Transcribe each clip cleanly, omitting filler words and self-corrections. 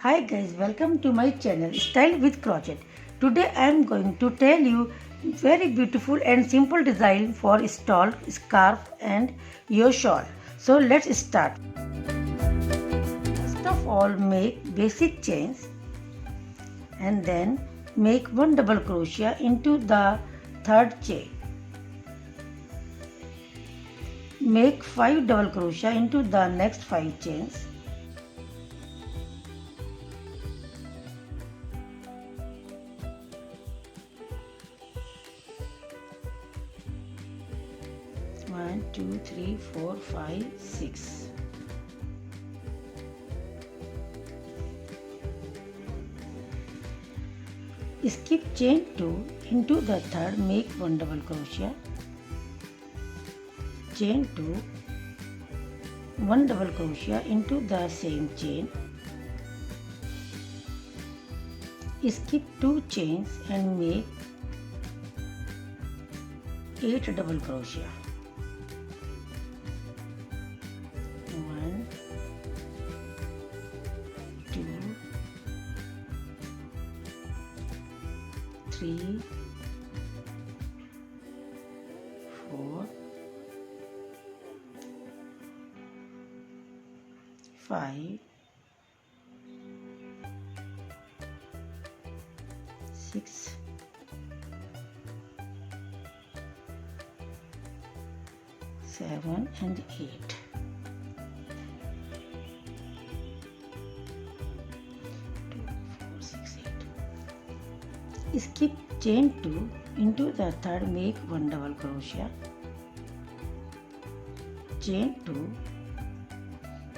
Hi guys, welcome to my channel Style with Crochet. Today I am going to tell you very beautiful and simple design for stole, scarf and your shawl. So let's start. First of all, make basic chains and then make one double crochet into the third chain. Make 5 double crochet into the next 5 chains. One, two, three, four, five, six. Skip chain 2 into the third, make 1 double crochet, chain 2, 1 double crochet into the same chain, skip 2 chains and make 8 double crochet. 1, 2, 3, 4, 5, 6, 7 and 8. Skip chain 2 into the third, make 1 double crochet, chain 2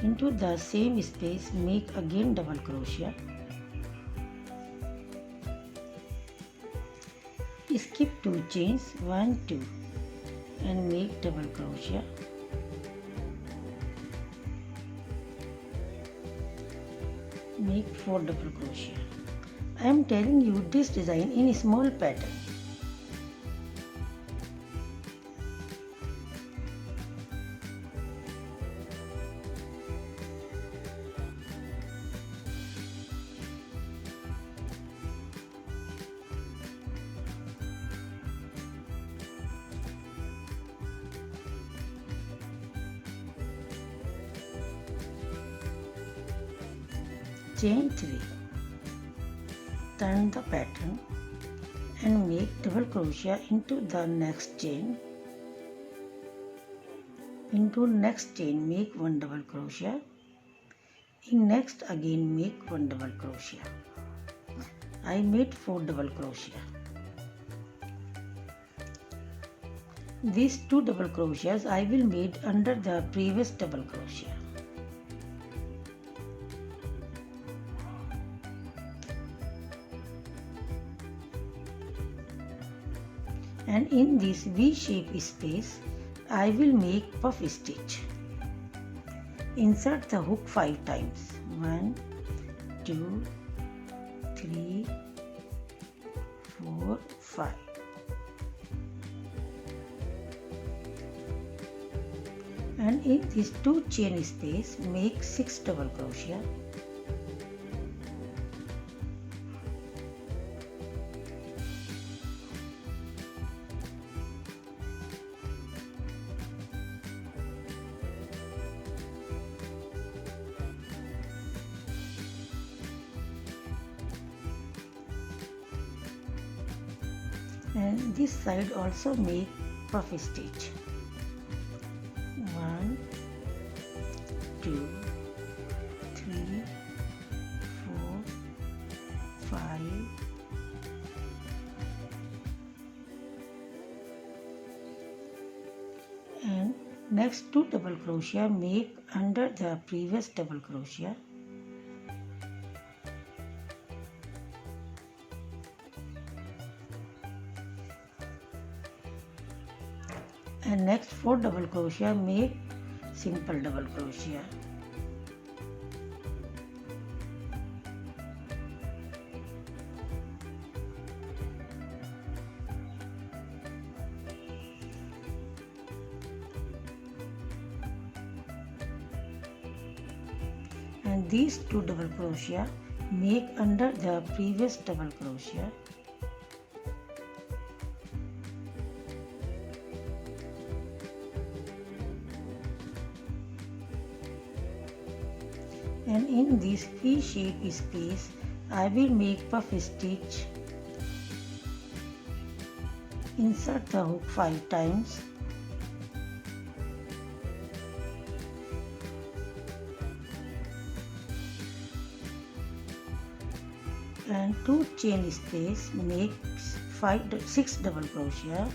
into the same space, make again double crochet, skip 2 chains, 1, 2 and make double crochet, make 4 double crochet. I am telling you this design in a small pattern. Chain 3. Turn the pattern and make double crochet into the next chain. Into next chain, make 1 double crochet. In next again make 1 double crochet. I made 4 double crochet. These 2 double crochets I will made under the previous double crochet. And in this V-shape space, I will make puff stitch. Insert the hook 5 times. 1, 2, 3, 4, 5. And in this 2 chain space, make 6 double crochet. And this side also make puff stitch. 1, 2, 3, 4, 5, and next 2 double crochet make under the previous double crochet. And next 4 double crochet make simple double crochet. And these 2 double crochet make under the previous double crochet. And in this V-shaped space, I will make puffy stitch. Insert the hook 5 times. And 2 chain space, make 6 double crochet.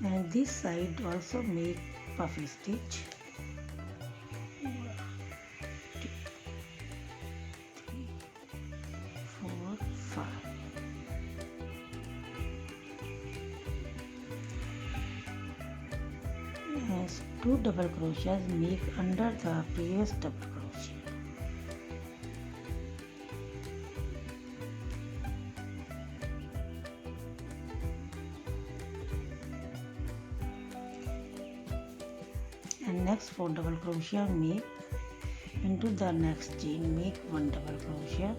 And this side also make puffy stitch. 1, 2, 3, 4, 5. As 2 double crochets make under the previous double crochet. And next 4 double crochet, make into the next chain, make 1 double crochet.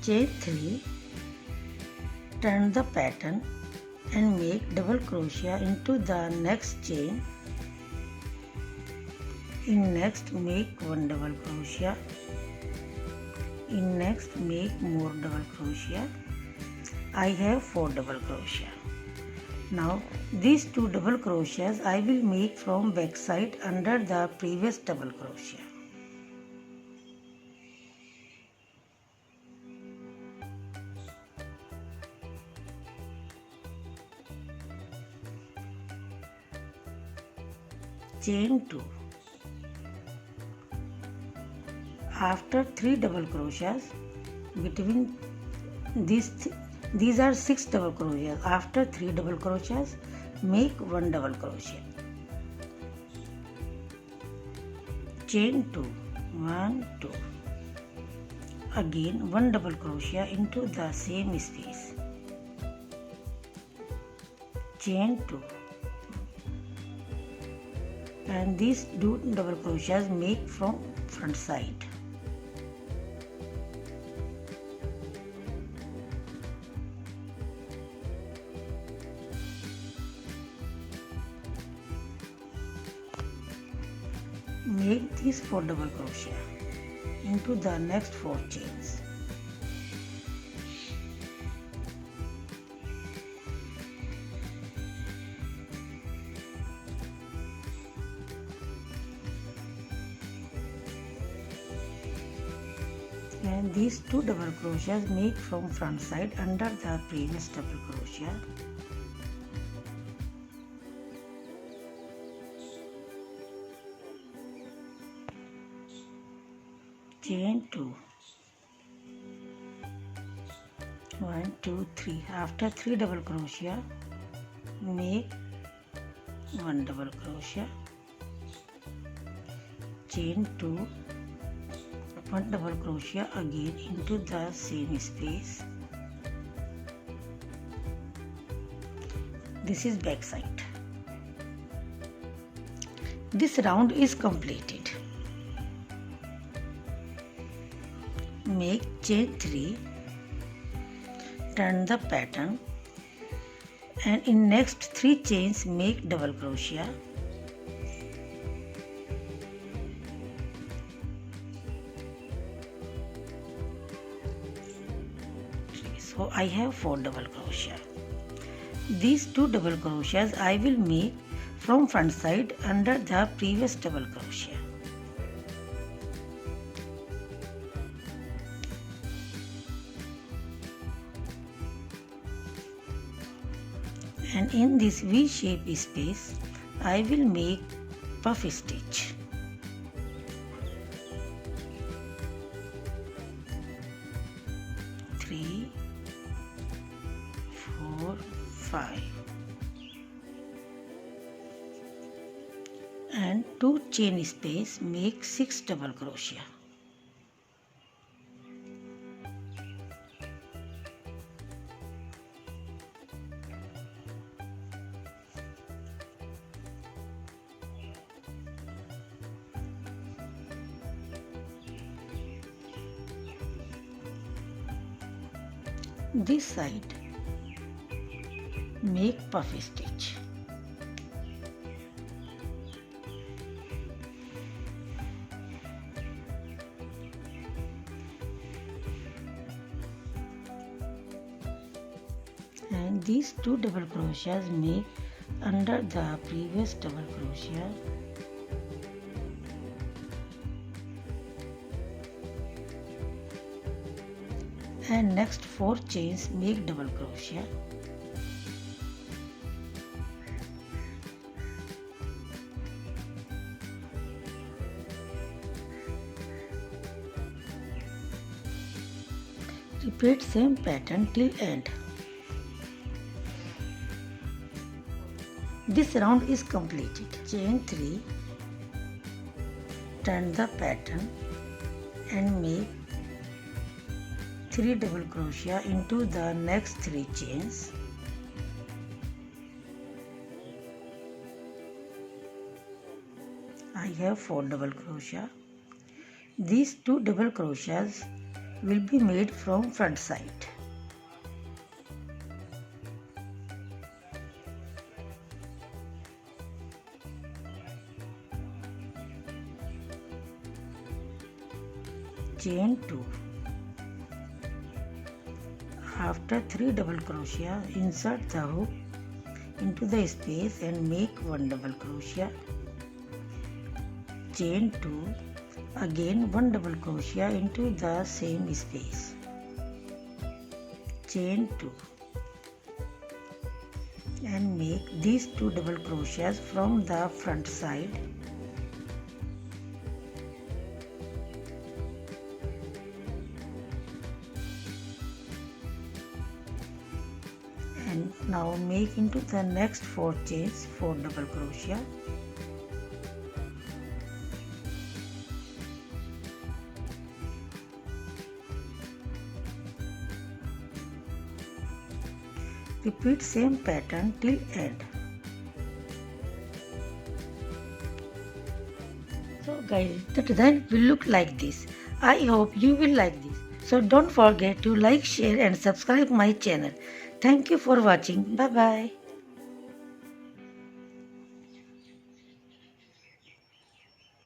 Chain 3, turn the pattern and make double crochet into the next chain. In next, make 1 double crochet. In next, make more double crochet. I have 4 double crochet. Now these 2 double crochets I will make from back side under the previous double crochet. Chain 2. After 3 double crochets between these are 6 double crochets. After 3 double crochets, make 1 double crochet. Chain 2, 1, 2. Again 1 double crochet into the same space. Chain 2. And these 2 double crochets make from front side. Make these 4 double crochet into the next 4 chains. And these 2 double crochets make from front side under the previous double crochet. Chain 2, 1, 2, 3. After 3 double crochet, make 1 double crochet. Chain 2, 1 double crochet again into the same space. This is back side. This round is completed. Make chain 3, turn the pattern, and in next 3 chains make double crochet. So I have 4 double crochet. These 2 double crochets I will make from front side under the previous double crochet. and in this V-shape space I will make puffy stitch. 3, 4, 5 and 2 chain space, make 6 double crochet. This side make puffy stitch. And these 2 double crochets make under the previous double crochet. And next 4 chains make double crochet. Repeat same pattern till end. This round is completed. Chain 3, turn the pattern and make 3 double crochet into the next 3 chains. I have 4 double crochet. These 2 double crochets will be made from front side. Chain 2. After 3 double crochet, insert the hook into the space and make 1 double crochet. Chain 2. Again 1 double crochet into the same space. Chain 2 and make these 2 double crochets from the front side. And now make into the next 4 chains 4 double crochet. Repeat same pattern till end. So guys, the design will look like this. I hope you will like this. So don't forget to like, share and subscribe my channel. Thank you for watching. Bye bye.